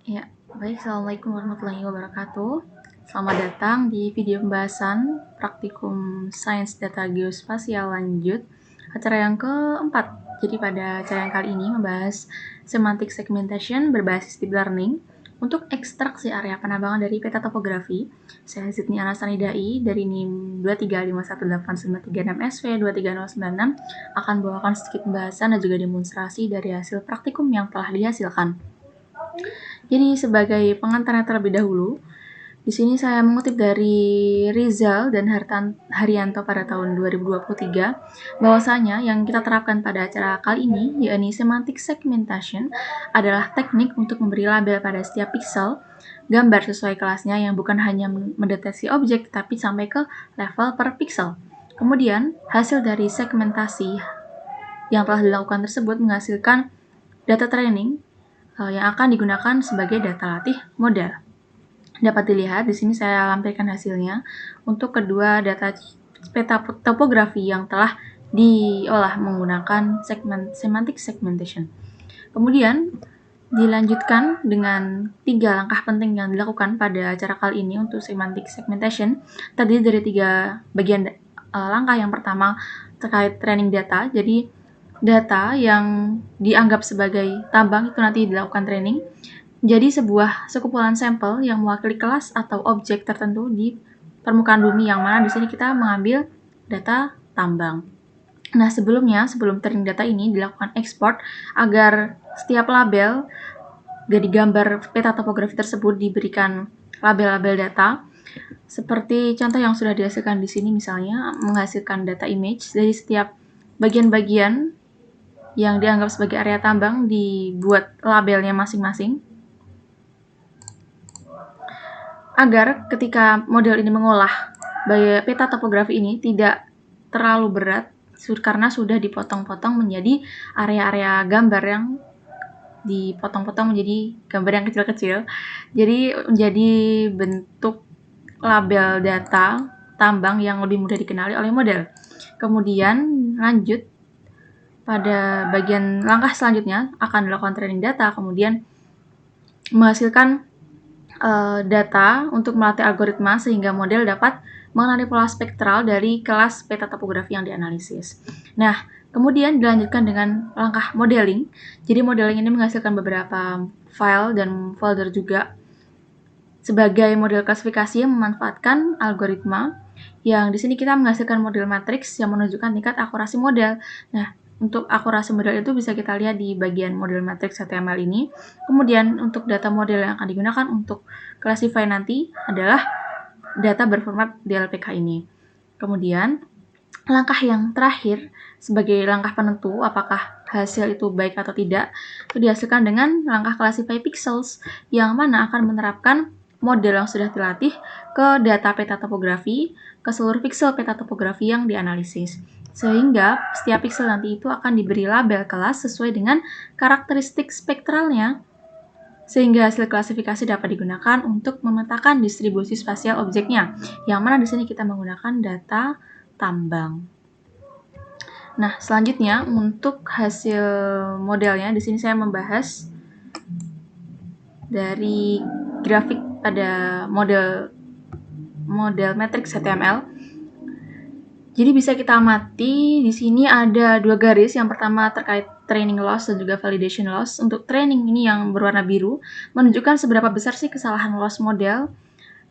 Ya, baik. Assalamualaikum warahmatullahi wabarakatuh. Selamat datang di video pembahasan praktikum Sains Data Geospasial lanjut, acara yang keempat. Jadi pada acara yang kali ini membahas semantic segmentation berbasis deep learning untuk ekstraksi area penambangan dari peta topografi. Saya Zidni Anasanidai dari NIM 235189396SV 23096 akan bawakan sedikit pembahasan dan juga demonstrasi dari hasil praktikum yang telah dihasilkan. Jadi sebagai pengantarnya terlebih dahulu, di sini saya mengutip dari Rizal dan Haryanto pada tahun 2023 bahwasanya yang kita terapkan pada acara kali ini yakni semantic segmentation adalah teknik untuk memberi label pada setiap pixel gambar sesuai kelasnya yang bukan hanya mendeteksi objek tapi sampai ke level per pixel. Kemudian hasil dari segmentasi yang telah dilakukan tersebut menghasilkan data training yang akan digunakan sebagai data latih model. Dapat dilihat di sini saya lampirkan hasilnya untuk kedua data peta topografi yang telah diolah menggunakan semantic segmentation. Kemudian dilanjutkan dengan 3 langkah penting yang dilakukan pada acara kali ini untuk semantic segmentation. Terdiri dari 3 bagian langkah. Yang pertama terkait training data. Jadi data yang dianggap sebagai tambang itu nanti dilakukan training. Jadi sebuah sekumpulan sampel yang mewakili kelas atau objek tertentu di permukaan bumi, yang mana di sini kita mengambil data tambang. Nah, sebelum training data ini dilakukan ekspor agar setiap label dari gambar peta topografi tersebut diberikan label-label data. Seperti contoh yang sudah dihasilkan di sini, misalnya menghasilkan data image dari setiap bagian-bagian yang dianggap sebagai area tambang, dibuat labelnya masing-masing agar ketika model ini mengolah peta topografi ini tidak terlalu berat karena sudah dipotong-potong menjadi area-area gambar yang dipotong-potong menjadi gambar yang kecil-kecil. Jadi menjadi bentuk label data tambang yang lebih mudah dikenali oleh model. Kemudian lanjut pada bagian langkah selanjutnya akan dilakukan training data, kemudian menghasilkan data untuk melatih algoritma sehingga model dapat mengenali pola spektral dari kelas peta topografi yang dianalisis. Nah, kemudian dilanjutkan dengan langkah modeling. Jadi modeling ini menghasilkan beberapa file dan folder juga sebagai model klasifikasi yang memanfaatkan algoritma, yang di sini kita menghasilkan model matriks yang menunjukkan tingkat akurasi model. Nah, untuk akurasi model itu bisa kita lihat di bagian model matriks HTML ini. Kemudian untuk data model yang akan digunakan untuk classify nanti adalah data berformat DLPK ini. Kemudian langkah yang terakhir sebagai langkah penentu apakah hasil itu baik atau tidak, itu dihasilkan dengan langkah classify pixels, yang mana akan menerapkan model yang sudah dilatih ke data peta topografi, ke seluruh pixel peta topografi yang dianalisis. Sehingga setiap pixel nanti itu akan diberi label kelas sesuai dengan karakteristik spektralnya, sehingga hasil klasifikasi dapat digunakan untuk memetakan distribusi spasial objeknya, yang mana di sini kita menggunakan data tambang. Nah, selanjutnya untuk hasil modelnya, di sini saya membahas dari grafik pada model matriks HTML. Jadi bisa kita amati di sini ada 2 garis. Yang pertama terkait training loss dan juga validation loss. Untuk training ini yang berwarna biru menunjukkan seberapa besar sih kesalahan loss model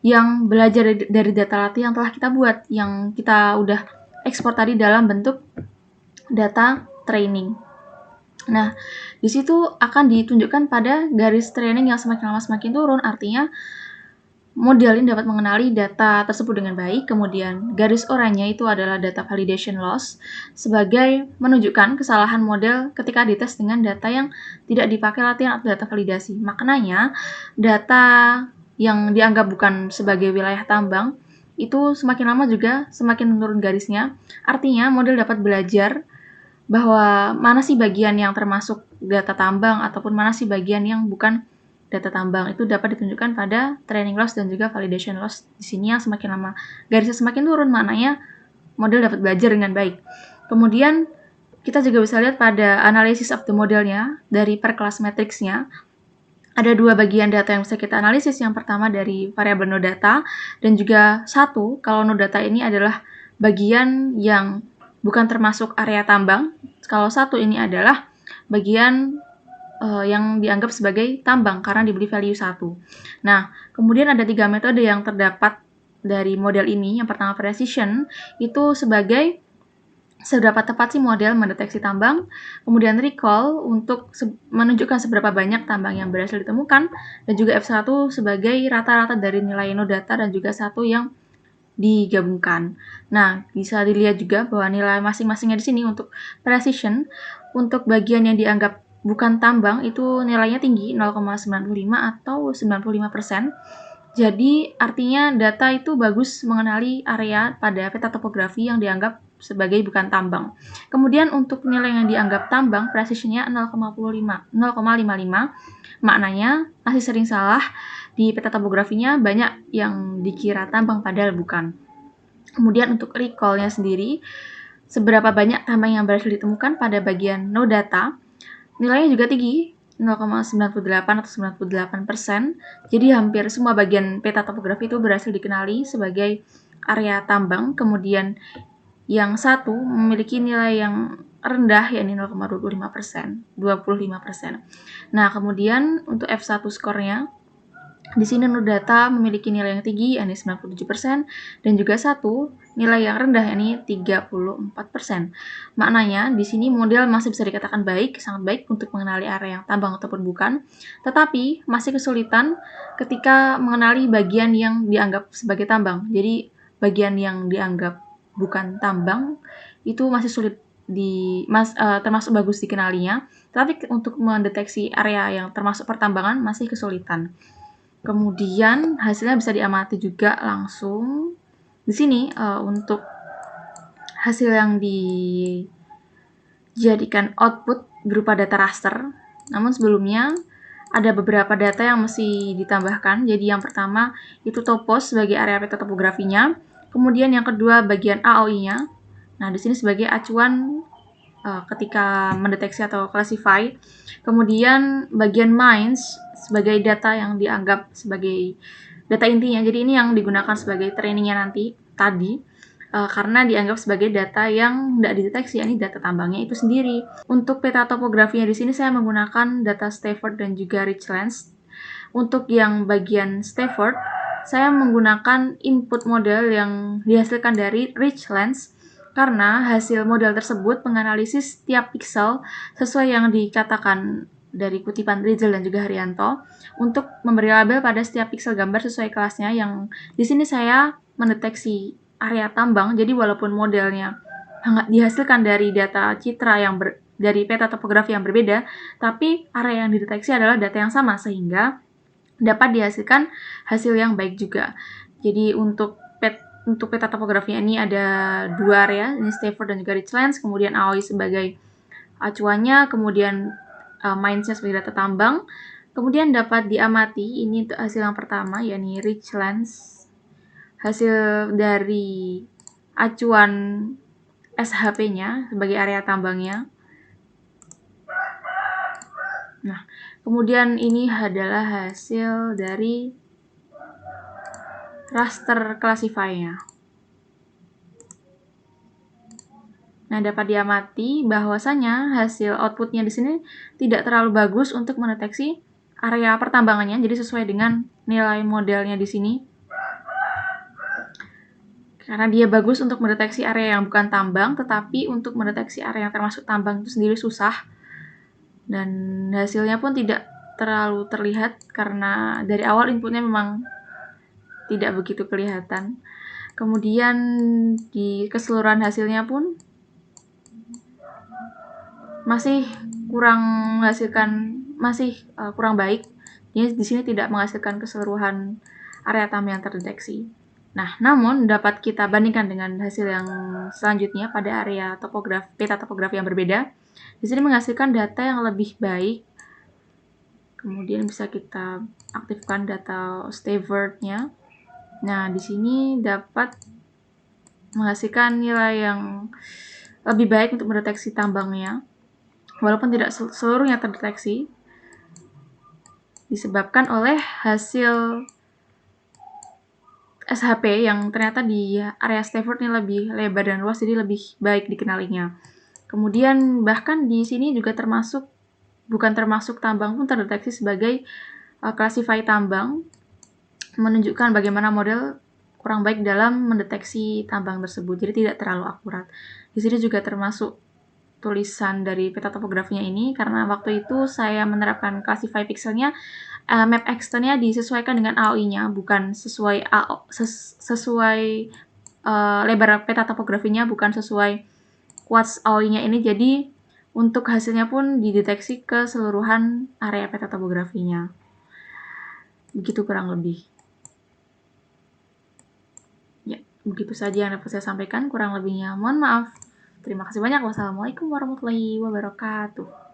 yang belajar dari data latih yang telah kita buat, yang kita udah ekspor tadi dalam bentuk data training. Nah, di situ akan ditunjukkan pada garis training yang semakin lama semakin turun, artinya model ini dapat mengenali data tersebut dengan baik. Kemudian garis oranye itu adalah data validation loss sebagai menunjukkan kesalahan model ketika dites dengan data yang tidak dipakai latihan atau data validasi. Maknanya data yang dianggap bukan sebagai wilayah tambang itu semakin lama juga semakin menurun garisnya. Artinya model dapat belajar bahwa mana sih bagian yang termasuk data tambang ataupun mana sih bagian yang bukan data tambang. Itu dapat ditunjukkan pada training loss dan juga validation loss. Di sini yang semakin lama garisnya semakin turun, maknanya model dapat belajar dengan baik. Kemudian kita juga bisa lihat pada analysis of the modelnya dari per kelas matriksnya. ada dua bagian data yang bisa kita analisis. Yang pertama dari variabel no data, dan juga satu, kalau no data ini adalah bagian yang bukan termasuk area tambang. Kalau satu ini adalah bagian yang dianggap sebagai tambang karena diberi value 1. Nah, kemudian ada 3 metode yang terdapat dari model ini. Yang pertama precision, itu sebagai seberapa tepat sih model mendeteksi tambang, kemudian recall untuk menunjukkan seberapa banyak tambang yang berhasil ditemukan, dan juga F1 sebagai rata-rata dari nilai no data dan juga satu yang digabungkan. Nah, bisa dilihat juga bahwa nilai masing-masingnya di sini untuk precision, untuk bagian yang dianggap bukan tambang itu nilainya tinggi 0,95 atau 95%. Jadi artinya data itu bagus mengenali area pada peta topografi yang dianggap sebagai bukan tambang. Kemudian untuk nilai yang dianggap tambang, precision-nya 0,55. Maknanya masih sering salah di peta topografinya, banyak yang dikira tambang padahal bukan. Kemudian untuk recall-nya sendiri, seberapa banyak tambang yang berhasil ditemukan pada bagian no data, nilainya juga tinggi, 0,98 atau 98%. Jadi hampir semua bagian peta topografi itu berhasil dikenali sebagai area tambang. Kemudian yang satu memiliki nilai yang rendah, yakni 0,25%, 25%. Nah, kemudian untuk F1 skornya, di sini no data memiliki nilai yang tinggi, yakni 97%, dan juga satu nilai yang rendah, yakni 34%. Maknanya, di sini model masih bisa dikatakan baik, sangat baik untuk mengenali area yang tambang ataupun bukan, tetapi masih kesulitan ketika mengenali bagian yang dianggap sebagai tambang. Jadi, bagian yang dianggap bukan tambang itu masih sulit termasuk bagus dikenalinya, tapi untuk mendeteksi area yang termasuk pertambangan masih kesulitan. Kemudian hasilnya bisa diamati juga langsung. Di sini untuk hasil yang dijadikan output berupa data raster. Namun sebelumnya ada beberapa data yang mesti ditambahkan. Jadi yang pertama itu topos sebagai area peta topografinya. Kemudian yang kedua bagian AOI-nya. Nah, di sini sebagai acuan ketika mendeteksi atau classify. Kemudian bagian mines sebagai data yang dianggap sebagai data intinya. Jadi ini yang digunakan sebagai trainingnya nanti tadi, karena dianggap sebagai data yang tidak dideteksi, yakni data tambangnya itu sendiri. Untuk peta topografinya di sini saya menggunakan data Stafford dan juga Richlands. Untuk yang bagian Stafford, saya menggunakan input model yang dihasilkan dari Richlands, karena hasil model tersebut menganalisis tiap pixel sesuai yang dikatakan dari kutipan Rizal dan juga Haryanto untuk memberi label pada setiap pixel gambar sesuai kelasnya. Yang di sini saya mendeteksi area tambang, jadi walaupun modelnya dihasilkan dari data citra yang dari peta topografi yang berbeda, tapi area yang dideteksi adalah data yang sama sehingga dapat dihasilkan hasil yang baik juga. Jadi untuk peta topografi ini ada dua area, ini Stafford dan juga Richlands, kemudian AOI sebagai acuannya, kemudian mines-nya sebagai data tambang. Kemudian dapat diamati, ini untuk hasil yang pertama, yakni Richlands, hasil dari acuan SHP-nya sebagai area tambangnya. Nah, kemudian ini adalah hasil dari raster classify-nya. Nah, dapat diamati bahwasanya hasil outputnya di sini tidak terlalu bagus untuk mendeteksi area pertambangannya, jadi sesuai dengan nilai modelnya di sini. Karena dia bagus untuk mendeteksi area yang bukan tambang, tetapi untuk mendeteksi area yang termasuk tambang itu sendiri susah. Dan hasilnya pun tidak terlalu terlihat karena dari awal inputnya memang tidak begitu kelihatan. Kemudian di keseluruhan hasilnya pun masih kurang menghasilkan, kurang baik. Jadi di sini tidak menghasilkan keseluruhan area tambang yang terdeteksi. Nah, namun dapat kita bandingkan dengan hasil yang selanjutnya pada area peta topografi yang berbeda. Di sini menghasilkan data yang lebih baik. Kemudian bisa kita aktifkan data Stafford-nya. Nah, di sini dapat menghasilkan nilai yang lebih baik untuk mendeteksi tambangnya, walaupun tidak seluruhnya terdeteksi. disebabkan oleh hasil SHP yang ternyata di area Stanford ini lebih lebar dan luas, jadi lebih baik dikenalinya. Kemudian bahkan di sini juga bukan termasuk tambang pun terdeteksi sebagai classify tambang, menunjukkan bagaimana model kurang baik dalam mendeteksi tambang tersebut, jadi tidak terlalu akurat. Di sini juga termasuk tulisan dari peta topografinya ini, karena waktu itu saya menerapkan classify pixelnya, map externnya disesuaikan dengan AOI-nya, bukan sesuai lebar peta topografinya, bukan sesuai quartz AOI-nya ini. Jadi untuk hasilnya pun dideteksi keseluruhan area peta topografinya. Begitu kurang lebih. Ya, begitu saja yang dapat saya sampaikan. Kurang lebihnya mohon maaf. Terima kasih banyak. Wassalamualaikum warahmatullahi wabarakatuh.